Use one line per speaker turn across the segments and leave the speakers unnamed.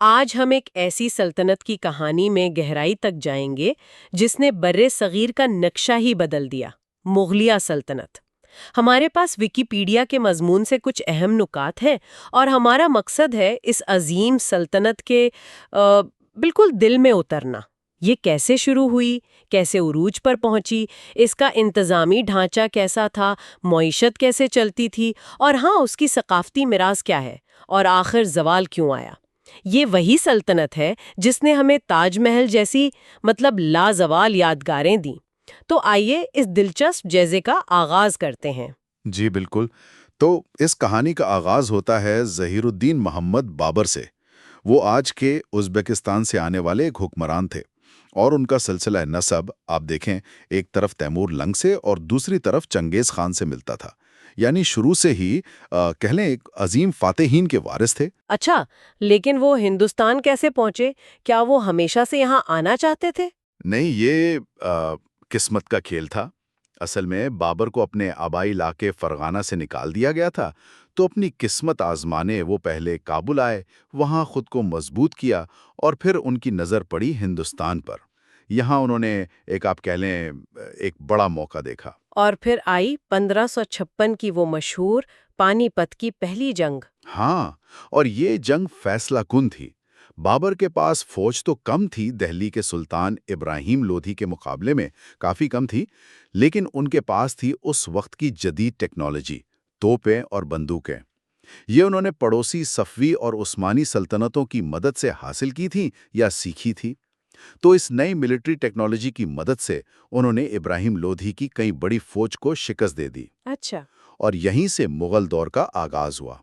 آج ہم ایک ایسی سلطنت کی کہانی میں گہرائی تک جائیں گے جس نے برِ صغیر کا نقشہ ہی بدل دیا، مغلیہ سلطنت۔ ہمارے پاس ویکیپیڈیا کے مضمون سے کچھ اہم نکات ہیں اور ہمارا مقصد ہے اس عظیم سلطنت کے بالکل دل میں اترنا۔ یہ کیسے شروع ہوئی، کیسے عروج پر پہنچی، اس کا انتظامی ڈھانچہ کیسا تھا، معیشت کیسے چلتی تھی، اور ہاں اس کی ثقافتی میراث کیا ہے، اور آخر زوال کیوں آیا۔ یہ وہی سلطنت ہے جس نے ہمیں تاج محل جیسی لازوال یادگاریں دیں۔ تو آئیے اس دلچسپ جائزے کا آغاز کرتے ہیں۔
جی بالکل۔ تو اس کہانی کا آغاز ہوتا ہے ظہیر الدین محمد بابر سے۔ وہ آج کے ازبکستان سے آنے والے ایک حکمران تھے، اور ان کا سلسلہ نسب آپ دیکھیں، ایک طرف تیمور لنگ سے اور دوسری طرف چنگیز خان سے ملتا تھا۔ یعنی شروع سے ہی کہہ لیں ایک عظیم فاتحین کے وارث تھے۔
اچھا، لیکن وہ ہندوستان کیسے پہنچے؟ کیا وہ ہمیشہ سے یہاں آنا چاہتے تھے؟
نہیں، یہ قسمت کا کھیل تھا۔ اصل میں بابر کو اپنے آبائی علاقے فرغانہ سے نکال دیا گیا تھا، تو اپنی قسمت آزمانے وہ پہلے کابل آئے، وہاں خود کو مضبوط کیا، اور پھر ان کی نظر پڑی ہندوستان پر۔ یہاں انہوں نے آپ کہہ لیں ایک بڑا موقع دیکھا۔
اور پھر آئی 1556 کی وہ مشہور پانی پت کی پہلی جنگ۔
ہاں، اور یہ جنگ فیصلہ کن تھی۔ بابر کے پاس فوج تو کم تھی، دہلی کے سلطان ابراہیم لودھی کے مقابلے میں کافی کم تھی، لیکن ان کے پاس تھی اس وقت کی جدید ٹیکنالوجی، توپیں اور بندوقیں۔ یہ انہوں نے پڑوسی صفوی اور عثمانی سلطنتوں کی مدد سے حاصل کی تھی یا سیکھی تھی۔ تو اس نئی ملٹری ٹیکنالوجی کی مدد سے انہوں نے ابراہیم لودھی کی کئی بڑی فوج کو شکست دے دی،
اچھا۔
اور یہیں سے مغل دور کا آغاز ہوا۔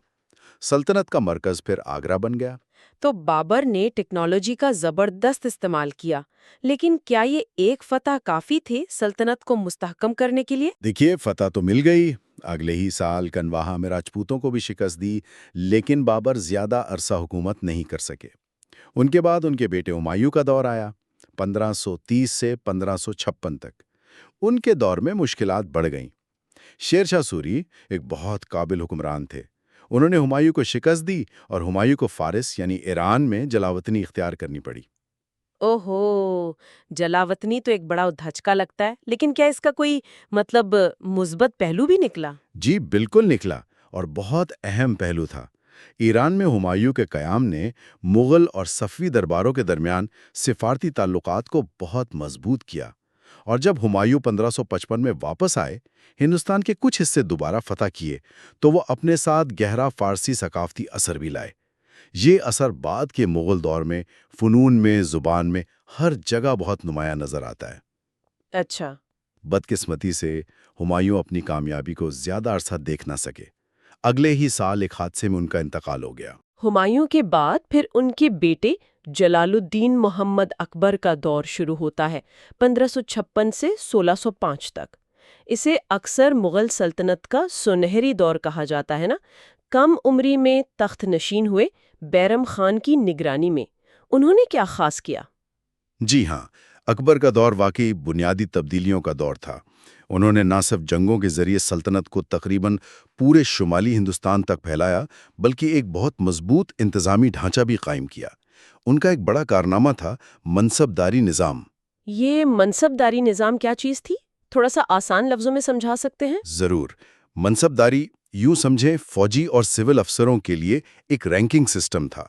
سلطنت کا مرکز پھر آگرہ بن گیا۔
تو بابر نے ٹیکنالوجی کا زبردست استعمال کیا، لیکن کیا یہ ایک فتح کافی تھے سلطنت کو مستحکم کرنے کے لیے؟
دیکھیے، فتح تو مل گئی، اگلے ہی سال کنواہا میں راجپوتوں کو بھی شکست دی، لیکن بابر زیادہ عرصہ حکومت نہیں کر سکے۔ ان کے بعد ان کے بیٹے ہمایوں کا دور آیا، 1530 سے 1556 تک۔ ان کے دور میں مشکلات بڑھ گئیں۔ شیر شاہ سوری ایک بہت قابل حکمران تھے۔ انہوں نے ہمایوں کو شکست دی، اور ہمایوں کو فارس یعنی ایران میں جلاوطنی اختیار کرنی پڑی۔
اوہو، جلاوطنی تو ایک بڑا دھچکا لگتا ہے، لیکن کیا اس کا کوئی مثبت پہلو بھی نکلا؟
جی بالکل نکلا، اور بہت اہم پہلو تھا۔ ایران میں ہمایوں کے قیام نے مغل اور صفوی درباروں کے درمیان سفارتی تعلقات کو بہت مضبوط کیا، اور جب ہمایوں 1555 میں واپس آئے، ہندوستان کے کچھ حصے دوبارہ فتح کیے، تو وہ اپنے ساتھ گہرا فارسی ثقافتی اثر بھی لائے۔ یہ اثر بعد کے مغل دور میں فنون میں، زبان میں، ہر جگہ بہت نمایاں نظر آتا ہے۔
اچھا۔
بدقسمتی سے ہمایوں اپنی کامیابی کو زیادہ عرصہ دیکھ نہ سکے۔ اگلے ہی سال ایک حادثے میں ان کا انتقال ہو گیا۔
ہمایوں کے بعد پھر ان کے بیٹے جلال الدین محمد اکبر کا دور شروع ہوتا ہے، 1556 سے 1605 تک۔ اسے اکثر مغل سلطنت کا سنہری دور کہا جاتا ہے نا۔ کم عمری میں تخت نشین ہوئے، بیرم خان کی نگرانی میں۔ انہوں نے کیا خاص کیا؟
جی ہاں، اکبر کا دور واقعی بنیادی تبدیلیوں کا دور تھا۔ انہوں نے نہ صرف جنگوں کے ذریعے سلطنت کو تقریباً پورے شمالی ہندوستان تک پھیلایا، بلکہ ایک بہت مضبوط انتظامی ڈھانچہ بھی قائم کیا۔ ان کا ایک بڑا کارنامہ تھا منصبداری نظام۔
یہ منصبداری نظام کیا چیز تھی؟ تھوڑا سا آسان لفظوں میں سمجھا سکتے ہیں؟
ضرور۔ منصبداری یوں سمجھیں، فوجی اور سول افسروں کے لیے ایک رینکنگ سسٹم تھا۔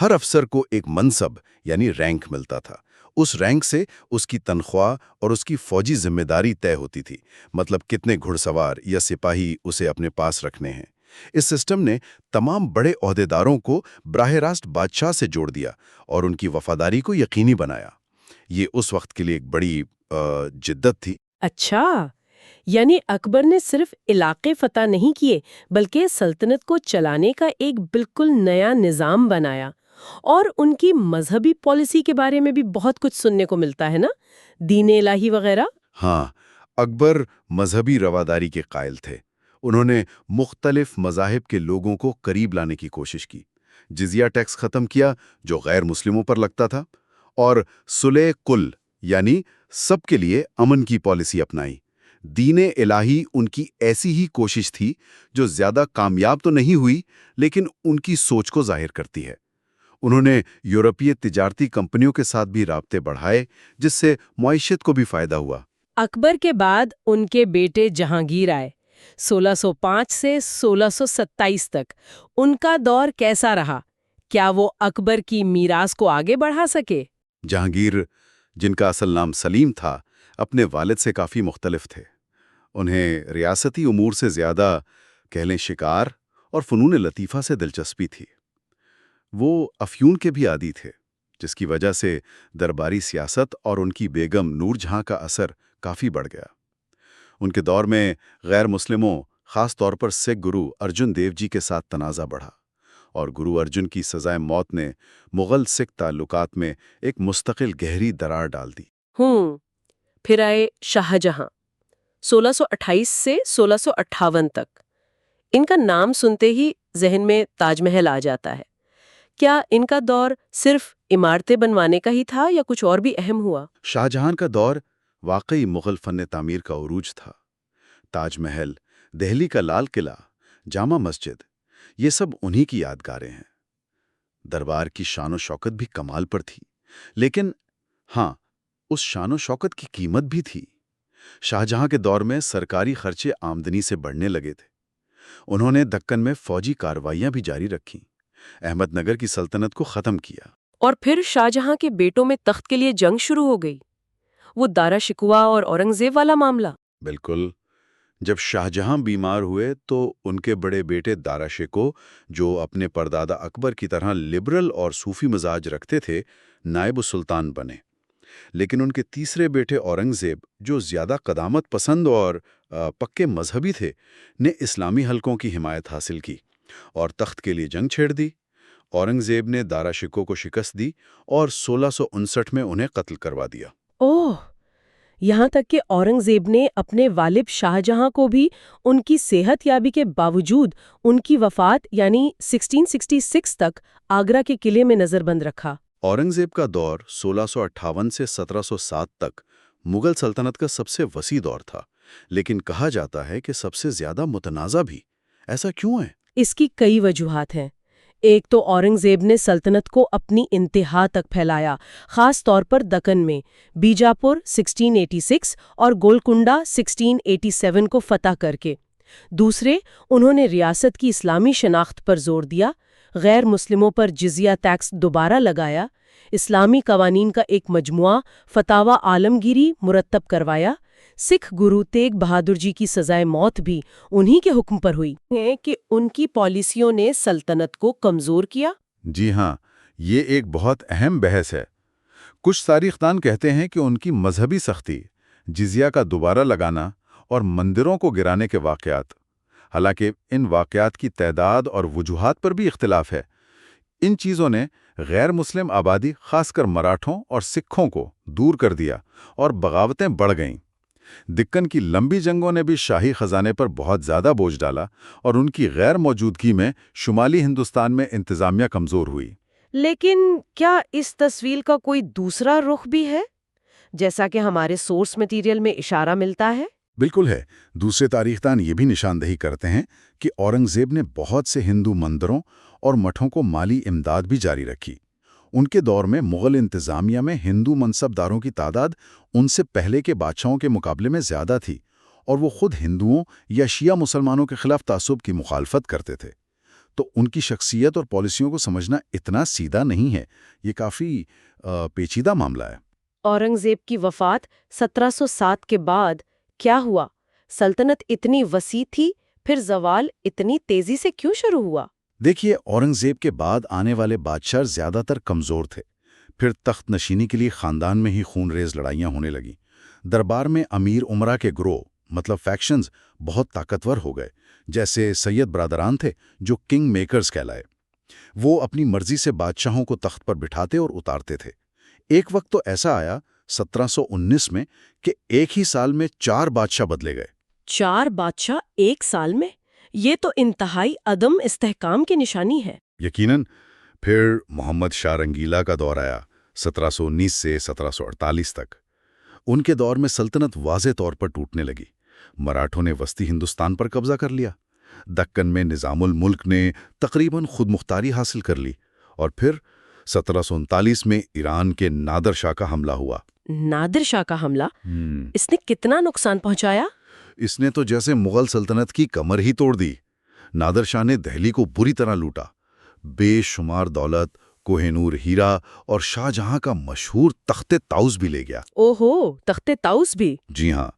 ہر افسر کو ایک منصب یعنی رینک ملتا تھا۔ اس رینک سے اس کی تنخواہ اور اس کی فوجی ذمہ داری طے ہوتی تھی، مطلب کتنے گھڑ سوار یا سپاہی اسے اپنے پاس رکھنے ہیں۔ اس سسٹم نے تمام بڑے عہدیداروں کو براہ راست بادشاہ سے جوڑ دیا اور ان کی وفاداری کو یقینی بنایا۔ یہ اس وقت کے لیے ایک بڑی جدت تھی۔
اچھا، یعنی اکبر نے صرف علاقے فتح نہیں کیے، بلکہ سلطنت کو چلانے کا ایک بالکل نیا نظام بنایا۔ اور ان کی مذہبی پالیسی کے بارے میں بھی بہت کچھ سننے کو ملتا ہے نا، دین الہی وغیرہ۔
ہاں، اکبر مذہبی رواداری کے قائل تھے۔ انہوں نے مختلف مذاہب کے لوگوں کو قریب لانے کی کوشش کی، جزیہ ٹیکس ختم کیا جو غیر مسلموں پر لگتا تھا، اور صلح کل یعنی سب کے لیے امن کی پالیسی اپنائی۔ دین الہی ان کی ایسی ہی کوشش تھی جو زیادہ کامیاب تو نہیں ہوئی، لیکن ان کی سوچ کو ظاہر کرتی ہے۔ انہوں نے یورپی تجارتی کمپنیوں کے ساتھ بھی رابطے بڑھائے، جس سے معیشت کو بھی فائدہ ہوا۔
اکبر کے بعد ان کے بیٹے جہانگیر آئے 1605 سے 1627 تک۔ ان کا دور کیسا رہا؟ کیا وہ اکبر کی میراث کو آگے بڑھا سکے؟
جہانگیر، جن کا اصل نام سلیم تھا، اپنے والد سے کافی مختلف تھے۔ انہیں ریاستی امور سے زیادہ کہہ لیں شکار اور فنون لطیفہ سے دلچسپی تھی۔ وہ افیون کے بھی عادی تھے، جس کی وجہ سے درباری سیاست اور ان کی بیگم نور جہاں کا اثر کافی بڑھ گیا۔ ان کے دور میں غیر مسلموں، خاص طور پر سکھ گرو ارجن دیو جی کے ساتھ تنازع بڑھا، اور گرو ارجن کی سزائے موت نے مغل سکھ تعلقات میں ایک مستقل گہری درار ڈال دی۔
پھر آئے شاہ جہاں 1628 سے 1658 تک۔ ان کا نام سنتے ہی ذہن میں تاج محل آ جاتا ہے۔ کیا ان کا دور صرف عمارتیں بنوانے کا ہی تھا یا کچھ اور بھی اہم ہوا؟
شاہ جہاں کا دور واقعی مغل فن تعمیر کا عروج تھا۔ تاج محل، دہلی کا لال قلعہ، جامع مسجد، یہ سب انہی کی یادگاریں ہیں۔ دربار کی شان و شوکت بھی کمال پر تھی، لیکن ہاں، اس شان و شوکت کی قیمت بھی تھی۔ شاہ جہاں کے دور میں سرکاری خرچے آمدنی سے بڑھنے لگے تھے۔ انہوں نے دکن میں فوجی کارروائیاں بھی جاری رکھیں، احمد نگر کی سلطنت کو ختم کیا۔
اور پھر شاہ جہاں کے بیٹوں میں تخت کے لیے جنگ شروع ہو گئی، وہ دارا شکوہ اور اورنگزیب والا معاملہ۔
بالکل، جب شاہ جہاں بیمار ہوئے تو ان کے بڑے بیٹے دارا شکوہ، جو اپنے پردادا اکبر کی طرح لبرل اور صوفی مزاج رکھتے تھے، نائب السلطان بنے۔ لیکن ان کے تیسرے بیٹے اورنگزیب، جو زیادہ قدامت پسند اور پکے مذہبی تھے، نے اسلامی حلقوں کی حمایت حاصل کی اور تخت کے لیے جنگ چھیڑ دی۔ اورنگزیب نے دارا شکوہ کو شکست دی اور 1659 میں انہیں قتل کروا دیا۔
اوہ، یہاں تک کہ اورنگزیب نے اپنے والد شاہ جہاں کو بھی ان کی صحت یابی کے باوجود ان کی وفات یعنی 1666 تک آگرہ کے قلعے میں نظر بند رکھا۔
اورنگزیب کا دور 1658 سے 1707 تک مغل سلطنت کا سب سے وسیع دور تھا، لیکن کہا جاتا ہے کہ سب سے زیادہ متنازع بھی۔ ایسا کیوں ہے؟
اس کی کئی وجوہات ہیں۔ ایک تو اورنگزیب نے سلطنت کو اپنی انتہا تک پھیلایا، خاص طور پر دکن میں بیجاپور 1686 اور گولکنڈہ 1687 کو فتح کر کے۔ دوسرے، انہوں نے ریاست کی اسلامی شناخت پر زور دیا، غیر مسلموں پر جزیہ ٹیکس دوبارہ لگایا، اسلامی قوانین کا ایک مجموعہ فتاوی عالمگیری مرتب کروایا۔ سکھ گرو تیغ بہادر جی کی سزائے موت بھی انہی کے حکم پر ہوئی ہے کہ ان کی پالیسیوں نے سلطنت کو کمزور کیا۔
جی ہاں، یہ ایک بہت اہم بحث ہے۔ کچھ تاریخ دان کہتے ہیں کہ ان کی مذہبی سختی، جزیہ کا دوبارہ لگانا اور مندروں کو گرانے کے واقعات، حالانکہ ان واقعات کی تعداد اور وجوہات پر بھی اختلاف ہے، ان چیزوں نے غیر مسلم آبادی، خاص کر مراٹھوں اور سکھوں کو دور کر دیا اور بغاوتیں بڑھ گئیں۔ دکن کی لمبی جنگوں نے بھی شاہی خزانے پر بہت زیادہ بوجھ ڈالا اور ان کی غیر موجودگی میں شمالی ہندوستان میں انتظامیہ کمزور ہوئی۔
لیکن کیا اس تصویر کا کوئی دوسرا رخ بھی ہے، جیسا کہ ہمارے سورس مٹیریل میں اشارہ ملتا ہے؟
بالکل ہے۔ دوسرے تاریخ دان یہ بھی نشاندہی کرتے ہیں کہ اورنگزیب نے بہت سے ہندو مندروں اور مٹھوں کو مالی امداد بھی جاری رکھی۔ ان کے دور میں مغل انتظامیہ میں ہندو منصبداروں کی تعداد ان سے پہلے کے بادشاہوں کے مقابلے میں زیادہ تھی، اور وہ خود ہندوؤں یا شیعہ مسلمانوں کے خلاف تعصب کی مخالفت کرتے تھے۔ تو ان کی شخصیت اور پالیسیوں کو سمجھنا اتنا سیدھا نہیں ہے، یہ کافی پیچیدہ معاملہ ہے۔
اورنگزیب کی وفات 1707 کے بعد کیا ہوا؟ سلطنت اتنی وسیع تھی، پھر زوال اتنی تیزی سے کیوں شروع ہوا؟
دیکھیے، اورنگزیب کے بعد آنے والے بادشاہ زیادہ تر کمزور تھے۔ پھر تخت نشینی کے لیے خاندان میں ہی خون ریز لڑائیاں ہونے لگیں۔ دربار میں امیر امرا کے گروہ مطلب فیکشنز بہت طاقتور ہو گئے، جیسے سید برادران تھے جو کنگ میکرز کہلائے۔ وہ اپنی مرضی سے بادشاہوں کو تخت پر بٹھاتے اور اتارتے تھے۔ ایک وقت تو ایسا آیا 1719 میں کہ ایک ہی سال میں 4 بادشاہ بدلے گئے۔
4 بادشاہ ایک سال میں؟ یہ تو انتہائی عدم استحکام کی نشانی ہے۔
یقیناً۔ پھر محمد شاہ رنگیلا کا دور آیا 1719 سے 1748 تک۔ ان کے دور میں سلطنت واضح طور پر ٹوٹنے لگی۔ مراٹھوں نے وسطی ہندوستان پر قبضہ کر لیا، دکن میں نظام الملک نے تقریباً خود مختاری حاصل کر لی، اور پھر 1739 میں ایران کے نادر شاہ کا حملہ ہوا۔
نادر شاہ کا حملہ؟ اس نے کتنا نقصان پہنچایا؟
اس نے تو جیسے مغل سلطنت کی کمر ہی توڑ دی۔ نادر شاہ نے دہلی کو بری طرح لوٹا۔ بے شمار دولت، کوہ نور ہیرا اور شاہ جہاں کا مشہور تخت طاؤس بھی لے گیا۔
اوہو، تخت طاؤس بھی؟
جی ہاں،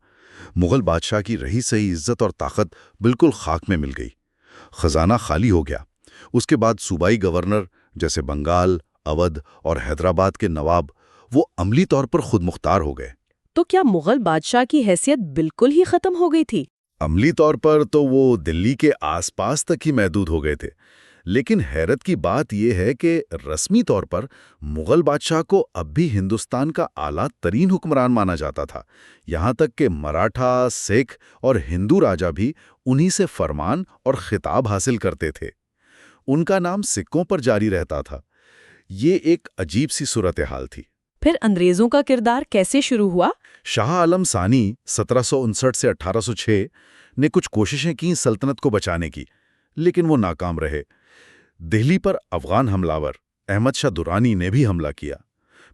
مغل بادشاہ کی رہی سہی عزت اور طاقت بالکل خاک میں مل گئی۔ خزانہ خالی ہو گیا۔ اس کے بعد صوبائی گورنر جیسے بنگال، اودھ اور حیدرآباد کے نواب وہ عملی طور پر خود مختار ہو گئے۔
تو کیا مغل بادشاہ کی حیثیت بالکل ہی ختم ہو گئی تھی؟
عملی طور پر تو وہ دلی کے آس پاس تک ہی محدود ہو گئے تھے، لیکن حیرت کی بات یہ ہے کہ رسمی طور پر مغل بادشاہ کو اب بھی ہندوستان کا اعلیٰ ترین حکمران مانا جاتا تھا، یہاں تک کہ مراٹھا، سکھ اور ہندو راجا بھی انہی سے فرمان اور خطاب حاصل کرتے تھے۔ ان کا نام سکوں پر جاری رہتا تھا۔ یہ ایک عجیب سی صورتحال تھی۔
پھر انگریزوں کا کردار کیسے شروع ہوا؟
شاہ عالم ثانی 1759 سے 1806 نے کچھ کوششیں کیں سلطنت کو بچانے کی، لیکن وہ ناکام رہے۔ دہلی پر افغان حملاور احمد شاہ درانی نے بھی حملہ کیا۔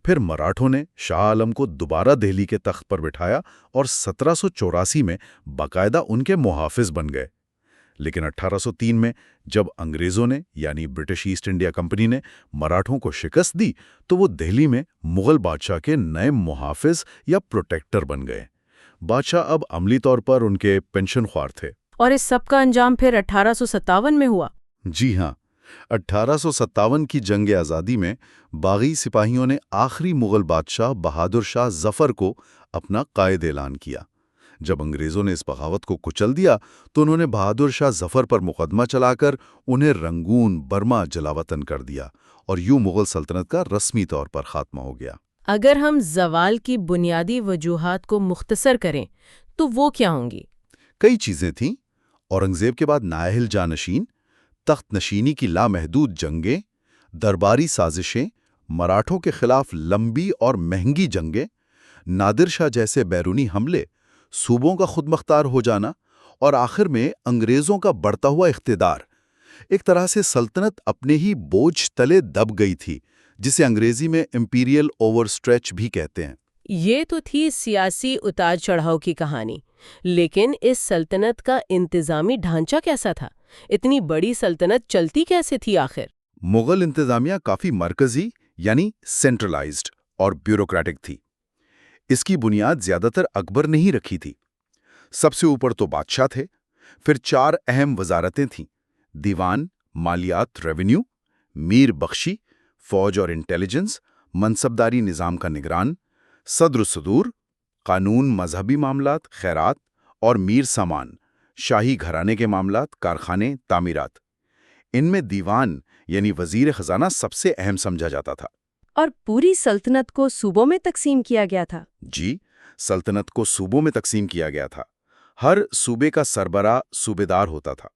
پھر مراٹھوں نے شاہ عالم کو دوبارہ دہلی کے تخت پر بٹھایا اور 1784 میں باقاعدہ ان کے محافظ بن گئے۔ لیکن 1803 میں جب انگریزوں نے یعنی برٹش ایسٹ انڈیا کمپنی نے مراٹھوں کو شکست دی تو وہ دہلی میں مغل بادشاہ کے نئے محافظ یا پروٹیکٹر بن گئے۔ بادشاہ اب عملی طور پر ان کے پنشن خوار تھے۔
اور اس سب کا انجام پھر 1857 میں ہوا؟
جی ہاں، 1857 کی جنگ آزادی میں باغی سپاہیوں نے آخری مغل بادشاہ بہادر شاہ ظفر کو اپنا قائد اعلان کیا۔ جب انگریزوں نے اس بغاوت کو کچل دیا تو انہوں نے بہادر شاہ ظفر پر مقدمہ چلا کر انہیں رنگون برما جلاوطن کر دیا اور یوں مغل سلطنت کا رسمی طور پر خاتمہ ہو گیا۔
اگر ہم زوال کی بنیادی وجوہات کو مختصر کریں تو وہ کیا ہوں گی؟
کئی چیزیں تھیں۔ اورنگزیب کے بعد نااہل جانشین، تخت نشینی کی لامحدود جنگیں، درباری سازشیں، مراٹھوں کے خلاف لمبی اور مہنگی جنگیں، نادر شاہ جیسے بیرونی حملے، صوبوں کا خود مختار ہو جانا اور آخر میں انگریزوں کا بڑھتا ہوا اقتدار۔ ایک طرح سے سلطنت اپنے ہی بوجھ تلے دب گئی تھی، جسے انگریزی میں امپیریل اوور سٹریچ بھی کہتے ہیں۔
یہ تو تھی سیاسی اتار چڑھاؤ کی کہانی، لیکن اس سلطنت کا انتظامی ڈھانچہ کیسا تھا؟ اتنی بڑی سلطنت چلتی کیسے تھی آخر؟
مغل انتظامیہ کافی مرکزی یعنی سینٹرلائزڈ اور بیوروکریٹک تھی۔ اس کی بنیاد زیادہ تر اکبر نے ہی رکھی تھی۔ سب سے اوپر تو بادشاہ تھے، پھر 4 اہم وزارتیں تھیں: دیوان، مالیات ریونیو، میر بخشی، فوج اور انٹیلیجنس، منصبداری نظام کا نگران، صدر صدور، قانون مذہبی معاملات، خیرات، اور میر سامان، شاہی گھرانے کے معاملات، کارخانے، تعمیرات۔ ان میں دیوان یعنی وزیر خزانہ سب سے اہم سمجھا جاتا تھا۔
اور پوری سلطنت کو صوبوں میں تقسیم کیا گیا تھا؟
جی، سلطنت کو صوبوں میں تقسیم کیا گیا تھا۔ ہر صوبے کا سربراہ صوبیدار ہوتا تھا۔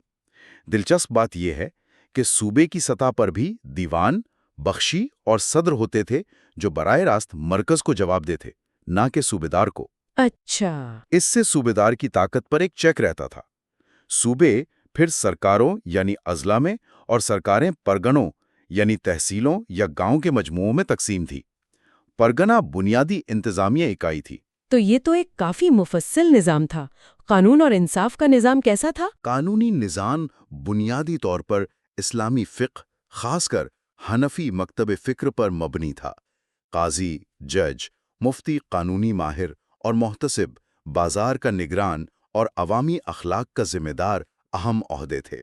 دلچسپ بات یہ ہے کہ صوبے کی سطح پر بھی دیوان، بخشی اور صدر ہوتے تھے جو براہ راست مرکز کو جواب دیتے، نہ کہ صوبیدار کو۔
اچھا۔
اس سے صوبیدار کی طاقت پر ایک چیک رہتا تھا۔ صوبے پھر سرکاروں یعنی اضلاع میں اور سرکاریں پرگنوں یعنی تحصیلوں یا گاؤں کے مجموعوں میں تقسیم تھی۔ پرگنہ بنیادی انتظامیہ اکائی تھی۔
تو یہ تو ایک کافی مفصل نظام تھا۔ قانون اور انصاف کا نظام کیسا تھا؟
قانونی نظام بنیادی طور پر اسلامی فقہ، خاص کر حنفی مکتب فکر پر مبنی تھا۔ قاضی، جج، مفتی قانونی ماہر اور محتسب بازار کا نگران اور عوامی اخلاق کا ذمہ دار اہم عہدے تھے۔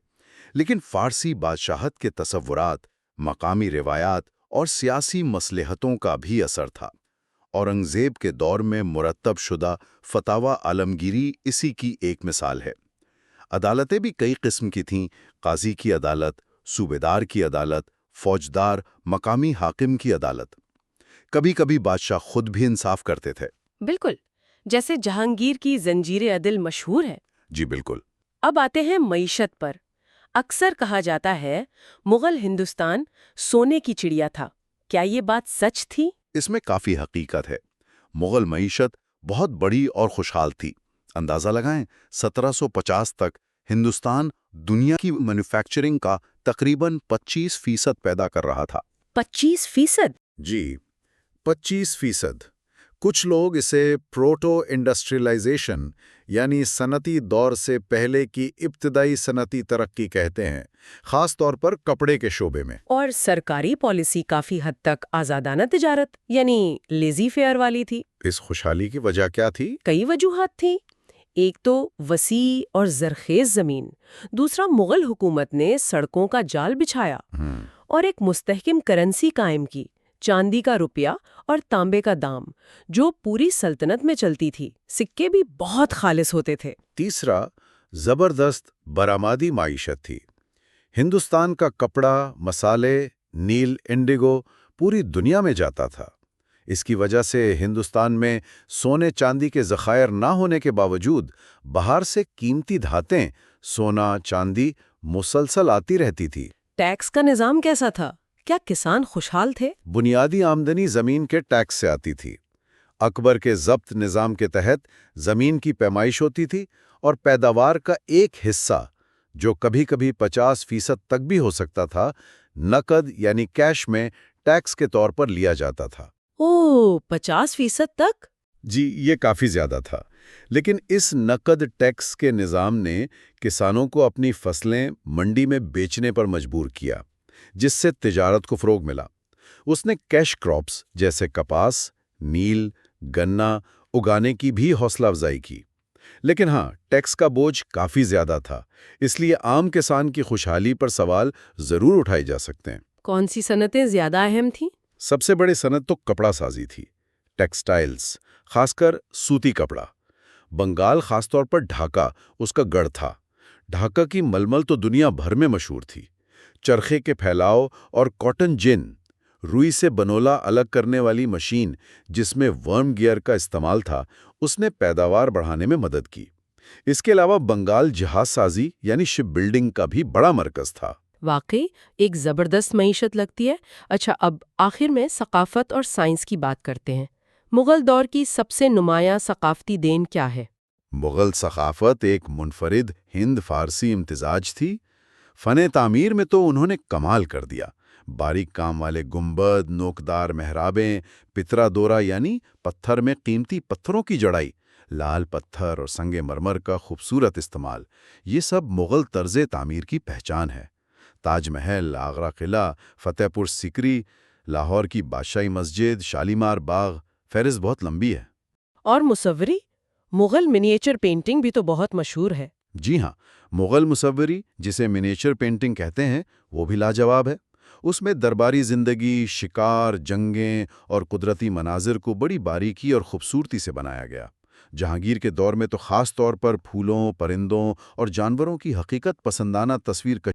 لیکن فارسی بادشاہت کے تصورات، مقامی روایات اور سیاسی مصلحتوں کا بھی اثر تھا۔ اورنگزیب کے دور میں مرتب شدہ فتاوی عالمگیری اسی کی ایک مثال ہے۔ عدالتیں بھی کئی قسم کی تھیں: قاضی کی عدالت، صوبیدار کی عدالت، فوجدار، مقامی حاکم کی عدالت۔ کبھی کبھی بادشاہ خود بھی انصاف کرتے تھے۔
بالکل، جیسے جہانگیر کی زنجیر عدل مشہور ہے۔
جی بالکل۔
اب آتے ہیں معیشت پر۔ اکثر کہا جاتا ہے مغل ہندوستان سونے کی چڑیا تھا۔ کیا یہ بات سچ تھی؟
اس میں کافی حقیقت ہے۔ مغل معیشت بہت بڑی اور خوشحال تھی۔ اندازہ لگائیں، 1750 تک ہندوستان دنیا کی مینوفیکچرنگ کا تقریباً 25% پیدا کر رہا تھا۔
25%؟
جی، 25%۔ کچھ لوگ اسے پروٹو انڈسٹریلائزیشن یعنی صنعتی دور سے پہلے کی ابتدائی صنعتی ترقی کہتے ہیں، خاص طور پر کپڑے کے شعبے میں۔
اور سرکاری پالیسی کافی حد تک آزادانہ تجارت یعنی لیزی فیئر والی تھی۔
اس خوشحالی کی وجہ کیا تھی؟
کئی وجوہات تھیں۔ ایک تو وسیع اور زرخیز زمین، دوسرا مغل حکومت نے سڑکوں کا جال بچھایا اور ایک مستحکم کرنسی قائم کی، چاندی کا روپیہ اور تانبے کا دام، جو پوری سلطنت میں چلتی تھی۔ سکے بھی بہت خالص ہوتے تھے۔
تیسرا، زبردست برآمدی معیشت تھی۔ ہندوستان کا کپڑا، مسالے، نیل، انڈیگو پوری دنیا میں جاتا تھا۔ اس کی وجہ سے ہندوستان میں سونے چاندی کے ذخائر نہ ہونے کے باوجود باہر سے قیمتی دھاتیں، سونا، چاندی مسلسل آتی رہتی تھی۔
ٹیکس کا نظام کیسا تھا؟ کیا کسان خوشحال تھے؟
بنیادی آمدنی زمین کے ٹیکس سے آتی تھی۔ اکبر کے ضبط نظام کے تحت زمین کی پیمائش ہوتی تھی اور پیداوار کا ایک حصہ، جو کبھی کبھی 50% تک بھی ہو سکتا تھا، نقد یعنی کیش میں ٹیکس کے طور پر لیا جاتا تھا۔
50% تک؟
جی، یہ کافی زیادہ تھا، لیکن اس نقد ٹیکس کے نظام نے کسانوں کو اپنی فصلیں منڈی میں بیچنے پر مجبور کیا، جس سے تجارت کو فروغ ملا۔ اس نے کیش کراپس جیسے کپاس، نیل، گنا اگانے کی بھی حوصلہ افزائی کی۔ لیکن ہاں، ٹیکس کا بوجھ کافی زیادہ تھا، اس لیے عام کسان کی خوشحالی پر سوال ضرور اٹھائے جا سکتے ہیں۔
کون سی صنعتیں زیادہ اہم تھیں؟
سب سے بڑی صنعت تو کپڑا سازی تھی، ٹیکسٹائلز، خاص کر سوتی کپڑا۔ بنگال، خاص طور پر ڈھاکہ، اس کا گڑھ تھا۔ ڈھاکہ کی ململ تو دنیا بھر میں مشہور تھی۔ چرخے کے پھیلاؤ اور کاٹن جن، روئی سے بنولا الگ کرنے والی مشین جس میں ورم گیئر کا استعمال تھا، اس نے پیداوار بڑھانے میں مدد کی۔ اس کے علاوہ بنگال جہاز سازی یعنی شپ بلڈنگ کا بھی بڑا مرکز تھا۔
واقعی ایک زبردست معیشت لگتی ہے۔ اچھا، اب آخر میں ثقافت اور سائنس کی بات کرتے ہیں۔ مغل دور کی سب سے نمایاں ثقافتی دین کیا ہے؟
مغل ثقافت ایک منفرد ہند فارسی امتزاج تھی۔ فن تعمیر میں تو انہوں نے کمال کر دیا۔ باریک کام والے گنبد، نوکدار محرابیں، پترا دورہ یعنی پتھر میں قیمتی پتھروں کی جڑائی، لال پتھر اور سنگ مرمر کا خوبصورت استعمال، یہ سب مغل طرز تعمیر کی پہچان ہے۔ تاج محل، آگرہ قلعہ، فتح پور سیکری، لاہور کی بادشاہی مسجد، شالیمار باغ، فہرست بہت لمبی ہے۔
اور مصوری؟ مغل منیچر پینٹنگ بھی تو بہت مشہور ہے۔
جی ہاں، مغل مصوری، جسے منیچر پینٹنگ کہتے ہیں، وہ بھی لاجواب ہے۔ اس میں درباری زندگی، شکار، جنگیں اور قدرتی مناظر کو بڑی باریکی اور خوبصورتی سے بنایا گیا۔ جہانگیر کے دور میں تو خاص طور پر پھولوں، پرندوں اور جانوروں کی حقیقت پسندانہ تصویر